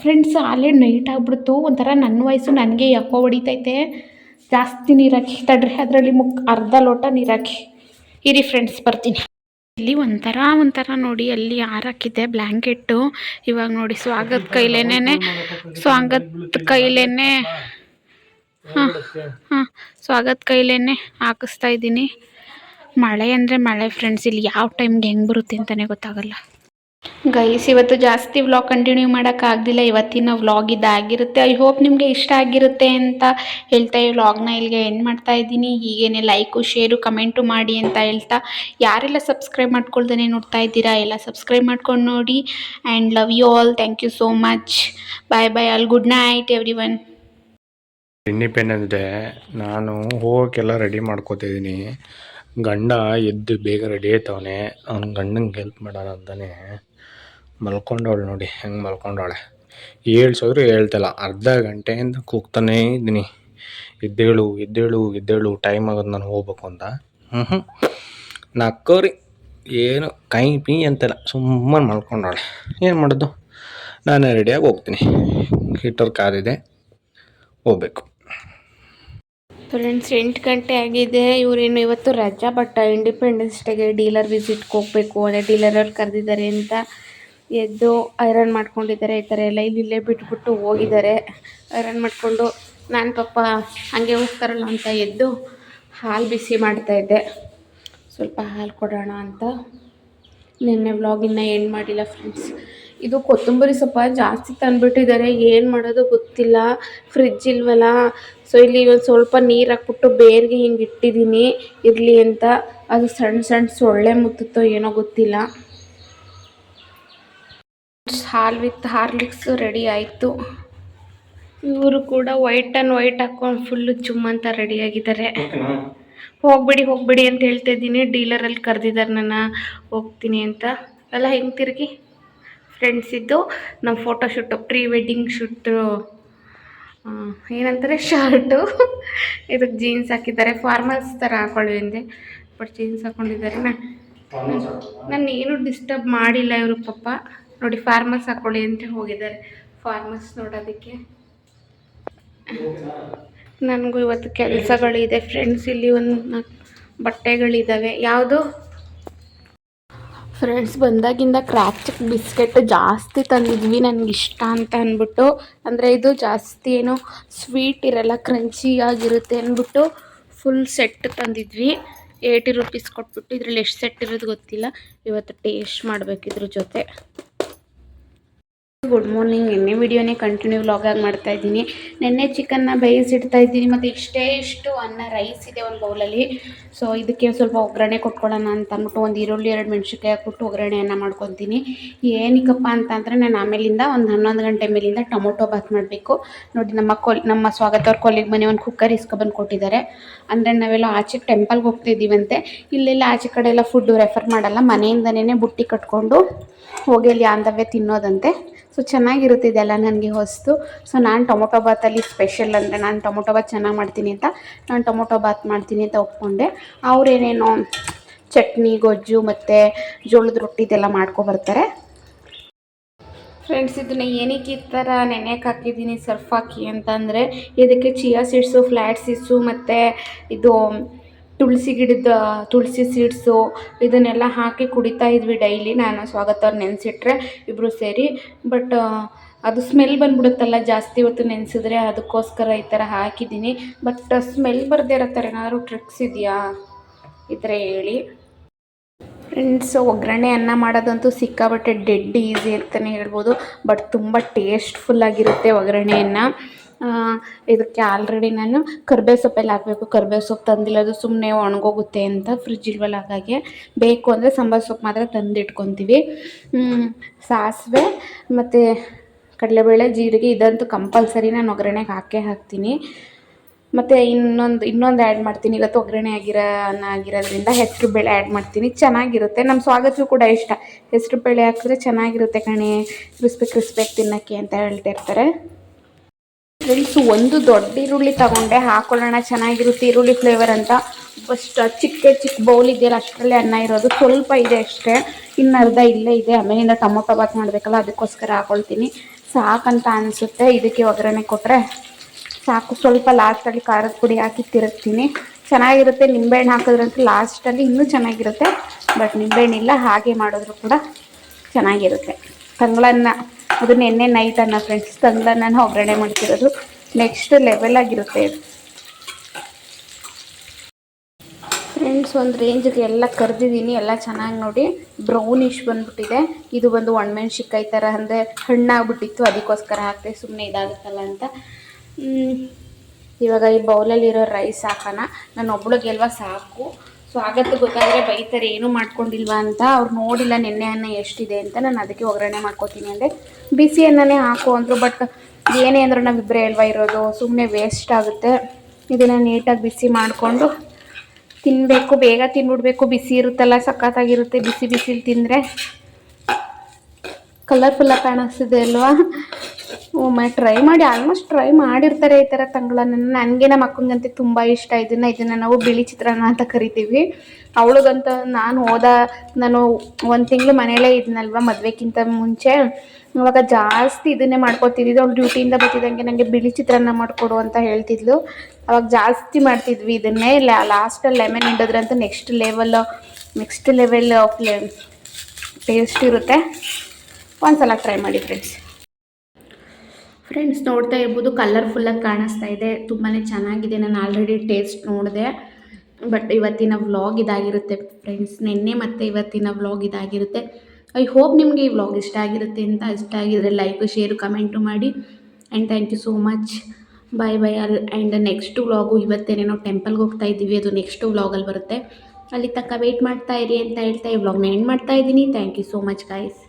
ಫ್ರೆಂಡ್ಸ್ ಹಾಲೇ ನೈಟ್ ಆಗ್ಬಿಡ್ತು. ಒಂಥರ ನನ್ನ ವಯಸ್ಸು ನನಗೆ ಯಾಕೋ ಹೊಡಿತೈತೆ. ಜಾಸ್ತಿ ನೀರು ಹಾಕಿ ತಡ್ರಿ, ಅದರಲ್ಲಿ ಅರ್ಧ ಲೋಟ ನೀರು ಹಾಕಿ ಇರಿ ಫ್ರೆಂಡ್ಸ್, ಬರ್ತೀನಿ. ಇಲ್ಲಿ ಒಂಥರ ನೋಡಿ, ಅಲ್ಲಿ ಹಾರಾಕಿದ್ದೆ ಬ್ಲ್ಯಾಂಕೆಟ್ಟು. ಇವಾಗ ನೋಡಿ ಸ್ವಾಗತ ಕೈಲೇನೆ ಸ್ವಾಗತ ಕೈಲೇನೆ ಹಾಕಿಸ್ತಾ ಇದ್ದೀನಿ. ಮಳೆ ಅಂದರೆ ಮಳೆ ಫ್ರೆಂಡ್ಸ್. ಇಲ್ಲಿ ಯಾವ ಟೈಮ್ಗೆ ಹೆಂಗೆ ಬರುತ್ತೆ ಅಂತಲೇ ಗೊತ್ತಾಗಲ್ಲ. ಗೈಸ್ ಇವತ್ತು ಜಾಸ್ತಿ ವ್ಲಾಗ್ ಕಂಟಿನ್ಯೂ ಮಾಡೋಕ್ಕಾಗಲಿಲ್ಲ. ಇವತ್ತಿನ ವ್ಲಾಗ್ ಇದಾಗಿರುತ್ತೆ. ಐ ಹೋಪ್ ನಿಮಗೆ ಇಷ್ಟ ಆಗಿರುತ್ತೆ ಅಂತ ಹೇಳ್ತಾ ಈ ವ್ಲಾಗ್ನ ಇಲ್ಲಿಗೆ ಎಂಡ್ ಮಾಡ್ತಾ ಇದ್ದೀನಿ. ಹೀಗೇನೆ ಲೈಕು ಶೇರು ಕಮೆಂಟು ಮಾಡಿ ಅಂತ ಹೇಳ್ತಾ, ಯಾರೆಲ್ಲ ಸಬ್ಸ್ಕ್ರೈಬ್ ಮಾಡ್ಕೊಳ್ದೇ ನೋಡ್ತಾ ಇದ್ದೀರಾ ಎಲ್ಲ ಸಬ್ಸ್ಕ್ರೈಬ್ ಮಾಡ್ಕೊಂಡು ನೋಡಿ. And love you all. Thank you so much. Bye bye all. Good night everyone. Independence Day ನಾನು ಹೋಗೋಕ್ಕೆಲ್ಲ ರೆಡಿ ಮಾಡ್ಕೋತಿದ್ದೀನಿ. ಗಂಡ ಎದ್ದು ಬೇಗ ರೆಡಿ ಆಯ್ತವನೆ. ಅವ್ನ ಗಂಡಂಗೆ ಹೆಲ್ಪ್ ಮಾಡೋಣ ಅಂತಾನೆ ಮಲ್ಕೊಂಡವಳು ನೋಡಿ, ಹೆಂಗೆ ಮಲ್ಕೊಂಡವಳೆ. ಹೇಳ್ಸಿದ್ರು ಹೇಳ್ತಿಲ್ಲ. ಅರ್ಧ ಗಂಟೆಯಿಂದ ಕೂಗ್ತಾನೇ ಇದ್ದೀನಿ, ಎದ್ದೇಳು ಎದ್ದೇಳು ಎದ್ದೇಳು, ಟೈಮ್ ಆಗೋದು ನಾನು ಹೋಗ್ಬೇಕು ಅಂತ. ನಕ್ಕೋರಿ ಏನು ಕೈ ಪೀ ಅಂತಿಲ್ಲ, ಸುಮ್ಮನೆ ಮಲ್ಕೊಂಡವಳೆ. ಏನು ಮಾಡೋದು, ನಾನೇ ರೆಡಿಯಾಗಿ ಹೋಗ್ತೀನಿ. ಹೀಟರ್ ಕಾರಿದೆ, ಹೋಗ್ಬೇಕು. ಫ್ರೆಂಡ್ಸ್ 8 ಗಂಟೆ ಆಗಿದೆ. ಇವರೇನು ಇವತ್ತು ರಜಾ, ಬಟ್ ಇಂಡಿಪೆಂಡೆನ್ಸ್ ಡೇಗೆ ಡೀಲರ್ ವಿಸಿಟ್ಗೆ ಹೋಗಬೇಕು. ಅದೇ ಡೀಲರವ್ರು ಕರೆದಿದ್ದಾರೆ ಅಂತ ಎದ್ದು ಐರನ್ ಮಾಡ್ಕೊಂಡಿದ್ದಾರೆ. ಈ ಥರ ಎಲ್ಲ ಇಲ್ಲೇ ಬಿಟ್ಬಿಟ್ಟು ಹೋಗಿದ್ದಾರೆ. ಐರನ್ ಮಾಡಿಕೊಂಡು ನಾನು ಪಾಪ ಹಾಗೆ ಹೋಗ್ತಾರಲ್ಲ ಅಂತ ಎದ್ದು ಹಾಲು ಬಿಸಿ ಮಾಡ್ತಾಯಿದ್ದೆ. ಸ್ವಲ್ಪ ಹಾಲು ಕೊಡೋಣ ಅಂತ. ನಿನ್ನೆ ವ್ಲಾಗಿನ್ನ ಎಂಡ್ ಮಾಡಿಲ್ಲ ಫ್ರೆಂಡ್ಸ್. ಇದು ಕೊತ್ತಂಬರಿ ಸೊಪ್ಪು ಜಾಸ್ತಿ ತಂದುಬಿಟ್ಟಿದ್ದಾರೆ. ಏನು ಮಾಡೋದು ಗೊತ್ತಿಲ್ಲ, ಫ್ರಿಜ್ ಇಲ್ವಲ್ಲ. ಸೊ ಇಲ್ಲಿ ಒಂದು ಸ್ವಲ್ಪ ನೀರು ಹಾಕ್ಬಿಟ್ಟು ಬೇರ್ಗೆ ಹಿಂಗೆ ಇಟ್ಟಿದ್ದೀನಿ ಇರಲಿ ಅಂತ. ಅದು ಸಣ್ಣ ಸಣ್ಣ ಸೊಳ್ಳೆ ಮುತ್ತುತ್ತೋ ಏನೋ ಗೊತ್ತಿಲ್ಲ. ಹಾಲು ವಿತ್ ಹಾರ್ಲಿಕ್ಸು ರೆಡಿ ಆಯಿತು. ಇವರು ಕೂಡ ವೈಟ್ ಆ್ಯಂಡ್ ವೈಟ್ ಹಾಕ್ಕೊಂಡು ಫುಲ್ಲು ಚುಮ್ಮ ಅಂತ ರೆಡಿಯಾಗಿದ್ದಾರೆ. ಹೋಗ್ಬಿಡಿ ಅಂತ ಹೇಳ್ತಾ ಇದ್ದೀನಿ. ಡೀಲರಲ್ಲಿ ಕರೆದಿದ್ದಾರೆ ನನ್ನ, ಹೋಗ್ತೀನಿ ಅಂತ. ಎಲ್ಲ ಹೆಂಗೆ ತಿರುಗಿ ಫ್ರೆಂಡ್ಸ್, ಇದ್ದು ನಮ್ಮ ಫೋಟೋಶೂಟು, ಪ್ರೀ ವೆಡ್ಡಿಂಗ್ ಶೂಟು, ಏನಂತಾರೆ ಶರ್ಟು. ಇದಕ್ಕೆ ಜೀನ್ಸ್ ಹಾಕಿದ್ದಾರೆ. ಫಾರ್ಮಲ್ಸ್ ಥರ ಹಾಕೊಳ್ಳಿ ಅಂದೆ, ಬಟ್ ಜೀನ್ಸ್ ಹಾಕ್ಕೊಂಡಿದ್ದಾರೆ. ನಾನು ಏನು ಡಿಸ್ಟರ್ಬ್ ಮಾಡಿಲ್ಲ ಇವರು ಪಾಪ. ನೋಡಿ ಫಾರ್ಮರ್ಸ್ ಹಾಕೊಳ್ಳಿ ಅಂತ ಹೋಗಿದ್ದಾರೆ, ಫಾರ್ಮರ್ಸ್ ನೋಡೋದಕ್ಕೆ. ನನಗೂ ಇವತ್ತು ಕೆಲಸಗಳಿದೆ ಫ್ರೆಂಡ್ಸ್. ಇಲ್ಲಿ ಒಂದು ಬಟ್ಟೆಗಳಿದ್ದಾವೆ. ಯಾವುದು ಫ್ರೆಂಡ್ಸ್, ಬಂದಾಗಿಂದ ಕ್ರ್ಯಾಕ್ ಚಿಕ್ ಬಿಸ್ಕೆಟ್ ಜಾಸ್ತಿ ತಂದಿದ್ವಿ, ನನಗಿಷ್ಟ ಅಂತ ಅಂದ್ಬಿಟ್ಟು. ಅಂದರೆ ಇದು ಜಾಸ್ತಿ ಏನು ಸ್ವೀಟ್ ಇರಲ್ಲ, ಕ್ರಂಚಿ ಆಗಿರುತ್ತೆ ಅಂದ್ಬಿಟ್ಟು ಫುಲ್ ಸೆಟ್ ತಂದಿದ್ವಿ. 80 ರೂಪೀಸ್ ಕೊಟ್ಬಿಟ್ಟು. ಇದರಲ್ಲಿ ಎಷ್ಟು ಸೆಟ್ ಇರೋದು ಗೊತ್ತಿಲ್ಲ. ಇವತ್ತು ಟೇಸ್ಟ್ ಮಾಡಬೇಕು ಇದ್ರ ಜೊತೆ. Good morning. ನಿನ್ನೆ ವಿಡಿಯೋನೇ ಕಂಟಿನ್ಯೂ ವ್ಲಾಗಾಗಿ ಮಾಡ್ತಾಯಿದ್ದೀನಿ. ನಿನ್ನೆ ಚಿಕನ್ನ ಬೇಯಿಸಿಡ್ತಾ ಇದ್ದೀನಿ, ಮತ್ತು ಇಷ್ಟು ಅನ್ನ ರೈಸ್ ಇದೆ ಒಂದು ಬೌಲಲ್ಲಿ. ಸೊ ಇದಕ್ಕೆ ಸ್ವಲ್ಪ ಒಗ್ಗರಣೆ ಕೊಟ್ಕೊಳ್ಳೋಣ ಅಂತ ಅಂದ್ಬಿಟ್ಟು ಒಂದು ಈರುಳ್ಳಿ 2 ಮೆಣಸಿನ್ಕಾಯಿ ಹಾಕ್ಬಿಟ್ಟು ಒಗ್ಗರಣೆ ಅನ್ನ ಮಾಡ್ಕೊತೀನಿ. ಏನಕ್ಕಪ್ಪ ಅಂತಂದರೆ ನಾನು ಆಮೇಲಿಂದ ಒಂದು 11 ಗಂಟೆ ಮೇಲಿಂದ ಟೊಮೊಟೊ ಬಾತ್ ಮಾಡಬೇಕು. ನೋಡಿ ನಮ್ಮ ಸ್ವಾಗತ ಅವ್ರ ಕೊಲ್ಲಿಗೆ ಮನೆ ಒಂದು ಕುಕ್ಕರ್ ಇಸ್ಕೊಬಂದು ಕೊಟ್ಟಿದ್ದಾರೆ. ಅಂದರೆ ನಾವೆಲ್ಲ ಆಚೆ ಟೆಂಪಲ್ಗೆ ಹೋಗ್ತಿದ್ದೀವಂತೆ. ಇಲ್ಲೆಲ್ಲ ಆಚೆ ಕಡೆ ಎಲ್ಲ ಫುಡ್ಡು ರೆಫರ್ ಮಾಡಲ್ಲ, ಮನೆಯಿಂದನೇ ಬುಟ್ಟಿ ಕಟ್ಕೊಂಡು ಹೋಗಿ ಅಲ್ಲಿ ಆನ್ ದ ವೇ ತಿನ್ನೋದಂತೆ. ಸೊ ಚೆನ್ನಾಗಿರುತ್ತೆ ಇದೆಲ್ಲ ನನಗೆ ಹೊಸ್ತು. ಸೊ ನಾನು ಟೊಮೊಟೊ ಬಾತಲ್ಲಿ ಸ್ಪೆಷಲ್ ಅಂದರೆ ನಾನು ಟೊಮೊಟೊ ಬಾತ್ ಚೆನ್ನಾಗಿ ಮಾಡ್ತೀನಿ ಅಂತ ನಾನು ಟೊಮೊಟೊ ಬಾತ್ ಮಾಡ್ತೀನಿ ಅಂತ ಒಪ್ಕೊಂಡೆ. ಅವರೇನೇನೋ ಚಟ್ನಿ, ಗೊಜ್ಜು ಮತ್ತು ಜೋಳದ ರೊಟ್ಟಿ ಇದೆಲ್ಲ ಮಾಡ್ಕೊಬರ್ತಾರೆ. ಫ್ರೆಂಡ್ಸ್, ಇದನ್ನು ಏನಕ್ಕೆ ಈ ಥರ ನೆನೆಯಕ್ಕೆ ಹಾಕಿದ್ದೀನಿ ಸರ್ಫ್ ಹಾಕಿ ಅಂತಂದರೆ, ಇದಕ್ಕೆ ಚಿಯಾ ಸೀಡ್ಸು, ಫ್ಲ್ಯಾಟ್ ಸೀಡ್ಸು ಮತ್ತು ಇದು ತುಳಸಿ ಸೀಡ್ಸು ಇದನ್ನೆಲ್ಲ ಹಾಕಿ ಕುಡಿತಾ ಇದ್ವಿ ಡೈಲಿ. ನಾನು ಸ್ವಾಗತ ಅವ್ರು ನೆನೆಸಿಟ್ರೆ ಇಬ್ಬರು ಸೇರಿ. ಬಟ್ ಅದು ಸ್ಮೆಲ್ ಬಂದ್ಬಿಡುತ್ತಲ್ಲ ಜಾಸ್ತಿ ಹೊತ್ತು ನೆನೆಸಿದ್ರೆ, ಅದಕ್ಕೋಸ್ಕರ ಈ ಥರ ಹಾಕಿದ್ದೀನಿ. ಬಟ್ ಸ್ಮೆಲ್ ಬರದೇ ಇರೋ ಥರ ಏನಾದರೂ ಟ್ರಿಕ್ಸ್ ಇದೆಯಾ ಈ ಥರ ಹೇಳಿ ಫ್ರೆಂಡ್ಸ್. ಒಗ್ಗರಣೆ ಅನ್ನ ಮಾಡೋದಂತೂ ಸಿಕ್ಕಾಬಟ್ಟೆ ಡೆಡ್ ಈಸಿ ಅಂತಲೇ ಹೇಳ್ಬೋದು. ಬಟ್ ತುಂಬ ಟೇಸ್ಟ್ಫುಲ್ಲಾಗಿರುತ್ತೆ ಒಗ್ಗರಣೆಯನ್ನು. ಇದಕ್ಕೆ ಆಲ್ರೆಡಿ ನಾನು ಕರ್ಬೇವು ಸೊಪ್ಪೆಲ್ಲ ಹಾಕಬೇಕು. ಕರ್ಬೇವು ಸೊಪ್ಪು ತಂದಿಲ್ಲ, ಅದು ಸುಮ್ಮನೆ ಒಣಗೋಗುತ್ತೆ ಅಂತ, ಫ್ರಿಜ್ ಇಲ್ವಲ್ಲ ಹಾಗಾಗಿ. ಬೇಕು ಅಂದರೆ ಸಾಂಬಾರು ಸೊಪ್ಪು ಮಾತ್ರ ತಂದಿಟ್ಕೊತೀವಿ. ಸಾಸಿವೆ ಮತ್ತು ಕಡಲೆಬೇಳೆ, ಜೀರಿಗೆ ಇದಂತೂ ಕಂಪಲ್ಸರಿ ನಾನು ಒಗ್ಗರಣೆಗೆ ಹಾಕ್ತೀನಿ. ಮತ್ತು ಇನ್ನೊಂದು ಆ್ಯಡ್ ಮಾಡ್ತೀನಿ. ಇವತ್ತು ಒಗ್ಗರಣೆ ಆಗಿರೋದ್ರಿಂದ ಹೆಸರು ಬೇಳೆ ಆ್ಯಡ್ ಮಾಡ್ತೀನಿ. ಚೆನ್ನಾಗಿರುತ್ತೆ. ನಮ್ಮ ಸ್ವಾಗತಕ್ಕೂ ಕೂಡ ಇಷ್ಟ. ಹೆಸರು ಬೇಳೆ ಹಾಕಿದ್ರೆ ಚೆನ್ನಾಗಿರುತ್ತೆ ಕಣೆ, ಕ್ರಿಸ್ಪಿಯಾಗಿ ತಿನ್ನೋಕ್ಕೆ ಅಂತ ಹೇಳ್ತಿರ್ತಾರೆ. ಫ್ರೆಂಡ್ಸ್, ಒಂದು ದೊಡ್ಡ ಈರುಳ್ಳಿ ತಗೊಂಡೆ, ಹಾಕೊಳ್ಳೋಣ ಚೆನ್ನಾಗಿರುತ್ತೆ ಈರುಳ್ಳಿ ಫ್ಲೇವರ್ ಅಂತ. ಫಸ್ಟ್ ಚಿಕ್ಕ ಬೌಲ್ ಇದೆಯಲ್ಲ ಅಷ್ಟರಲ್ಲೇ ಅನ್ನ ಇರೋದು, ಸ್ವಲ್ಪ ಇದೆ ಅಷ್ಟೇ, ಇನ್ನು ಅರ್ಧ ಇಲ್ಲೇ ಇದೆ. ಆಮೇಲಿಂದ ಟೊಮೊಟೊ ಬಾತ್ ಮಾಡಬೇಕಲ್ಲ, ಅದಕ್ಕೋಸ್ಕರ ಹಾಕ್ಕೊಳ್ತೀನಿ. ಸಾಕಂತ ಅನಿಸುತ್ತೆ. ಇದಕ್ಕೆ ಒಗ್ಗರಣೆ ಕೊಟ್ಟರೆ ಸಾಕು. ಸ್ವಲ್ಪ ಲಾಸ್ಟಲ್ಲಿ ಖಾರದ ಪುಡಿ ಹಾಕಿ ತಿರುಗ್ತೀನಿ. ಚೆನ್ನಾಗಿರುತ್ತೆ. ನಿಂಬೆಹಣ್ಣು ಹಾಕಿದ್ರಂತೂ ಲಾಸ್ಟಲ್ಲಿ ಇನ್ನೂ ಚೆನ್ನಾಗಿರುತ್ತೆ. ಬಟ್ ನಿಂಬೆಹಣ್ಣಿಲ್ಲ, ಹಾಗೆ ಮಾಡಿದ್ರು ಕೂಡ ಚೆನ್ನಾಗಿರುತ್ತೆ. ತಂಗಳನ್ನ ಅದು ನೆನ್ನೆ ನೈಟ್ ಅನ್ನ ಫ್ರೆಂಡ್ಸ್, ತಂಗಳನ್ನ ಒಗ್ಗರಣೆ ಮಾಡ್ತಿರೋದು. ನೆಕ್ಸ್ಟ್ ಲೆವೆಲಾಗಿರುತ್ತೆ ಇದು ಫ್ರೆಂಡ್ಸ್. ಒಂದು ರೇಂಜಿಗೆ ಎಲ್ಲ ಕರೆದಿದ್ದೀನಿ, ಎಲ್ಲ ಚೆನ್ನಾಗಿ ನೋಡಿ ಬ್ರೌನಿಶ್ ಬಂದ್ಬಿಟ್ಟಿದೆ. ಇದು ಒಂದು ಒಣಮೆಣ್ಸಿಕಾಯಿ ಥರ ಅಂದರೆ ಹಣ್ಣಾಗ್ಬಿಟ್ಟಿತ್ತು, ಅದಕ್ಕೋಸ್ಕರ ಹಾಕ್ತೆ, ಸುಮ್ಮನೆ ಇದಾಗುತ್ತಲ್ಲ ಅಂತ. ಇವಾಗ ಈ ಬೌಲಲ್ಲಿರೋ ರೈಸ್ ಹಾಕೋಣ. ನಾನು ಒಬ್ಳಿಗೆ ಅಲ್ವಾ ಸಾಕು. ಸ್ವಾಗತ ಗೊತ್ತಾದರೆ ಬೈತಾರೆ, ಏನೂ ಮಾಡ್ಕೊಂಡಿಲ್ವಾ ಅಂತ. ಅವ್ರು ನೋಡಿಲ್ಲ ನೆನ್ನೆ ಅನ್ನ ಎಷ್ಟಿದೆ ಅಂತ. ನಾನು ಅದಕ್ಕೆ ಒಗ್ಗರಣೆ ಮಾಡ್ಕೋತೀನಿ ಅಂದರೆ ಬಿಸಿ ಅನ್ನನೇ ಹಾಕು ಅಂದರು. ಬಟ್ ಏನೇ ಅಂದರೂ ನಾವಿಬ್ಬರೇ ಅಲ್ವಾ ಇರೋದು, ಸುಮ್ಮನೆ ವೇಸ್ಟ್ ಆಗುತ್ತೆ. ಇದನ್ನು ನೀಟಾಗಿ ಬಿಸಿ ಮಾಡಿಕೊಂಡು ತಿನ್ನಬೇಕು, ಬೇಗ ತಿನ್ಬಿಡ್ಬೇಕು. ಬಿಸಿ ಇರುತ್ತಲ್ಲ, ಸಖತ್ತಾಗಿರುತ್ತೆ ಬಿಸಿಲಿ ತಿಂದರೆ. ಕಲರ್ಫುಲ್ಲಾಗಿ ಕಾಣಿಸ್ತಿದೆ ಅಲ್ವಾ? ಟ್ರೈ ಮಾಡಿ, ಆಲ್ಮೋಸ್ಟ್ ಟ್ರೈ ಮಾಡಿರ್ತಾರೆ ಈ ಥರ ತಂಗಳನ್ನ. ನನಗೆ ನಮ್ಮ ಅಕ್ಕಂಗಂತೆ ತುಂಬ ಇಷ್ಟ. ಇದನ್ನು ನಾವು ಬಿಳಿ ಚಿತ್ರಾನ್ನ ಅಂತ ಕರಿತೀವಿ. ಅವಳಿಗಂತ ನಾನು 1 ತಿಂಗಳು ಮನೆಯಲ್ಲೇ ಇದ್ನಲ್ವ ಮದುವೆಗಿಂತ ಮುಂಚೆ. ಇವಾಗ ಜಾಸ್ತಿ ಇದನ್ನೇ ಮಾಡ್ಕೊತಿದ್ದಿದ್ದು. ಅವ್ಳು ಡ್ಯೂಟಿಯಿಂದ ಬರ್ತಿದ್ದಂಗೆ ನನಗೆ ಬಿಳಿ ಚಿತ್ರಾನ್ನ ಮಾಡಿಕೊಡು ಅಂತ ಹೇಳ್ತಿದ್ಲು. ಅವಾಗ ಜಾಸ್ತಿ ಮಾಡ್ತಿದ್ವಿ ಇದನ್ನೇ. ಲಾಸ್ಟಲ್ಲಿ ಲೆಮನ್ ಹಿಂಡಿದ್ರಂತೂ ನೆಕ್ಸ್ಟ್ ಲೆವೆಲ್ ಟೇಸ್ಟ್ ಇರುತ್ತೆ. ಒಂದ್ಸಲ ಟ್ರೈ ಮಾಡಿ ಫ್ರೆಂಡ್ಸ್. ನೋಡ್ತಾ ಇರ್ಬೋದು, ಕಲರ್ಫುಲ್ಲಾಗಿ ಕಾಣಿಸ್ತಾ ಇದೆ, ತುಂಬಾ ಚೆನ್ನಾಗಿದೆ. ನಾನು ಆಲ್ರೆಡಿ ಟೇಸ್ಟ್ ನೋಡಿದೆ. ಬಟ್ ಇವತ್ತಿನ ವ್ಲಾಗ್ ಇದಾಗಿರುತ್ತೆ ಫ್ರೆಂಡ್ಸ್. ನಿನ್ನೆ ಮತ್ತು ಇವತ್ತಿನ ವ್ಲಾಗ್ ಇದಾಗಿರುತ್ತೆ. ಐ ಹೋಪ್ ನಿಮಗೆ ಈ ವ್ಲಾಗ್ ಇಷ್ಟ ಆಗಿರುತ್ತೆ ಅಂತ. ಇಷ್ಟ ಆಗಿದ್ರೆ ಲೈಕ್, ಶೇರು, ಕಮೆಂಟು ಮಾಡಿ. And thank you so much. Bye and next vlog ಇವತ್ತೇನೆ ನಾವು ಟೆಂಪಲ್ಗೆ ಹೋಗ್ತಾ ಇದ್ದೀವಿ. ಅದು ನೆಕ್ಸ್ಟ್ ವ್ಲಾಗಲ್ಲಿ ಬರುತ್ತೆ. ಅಲ್ಲಿ ತನಕ ವೆಯ್ಟ್ ಮಾಡ್ತಾ ಇರಿ ಅಂತ ಹೇಳ್ತಾ ಈ ವ್ಲಾಗ್ನ ಎಂಡ್ ಮಾಡ್ತಾ ಇದ್ದೀನಿ. Thank you so much guys.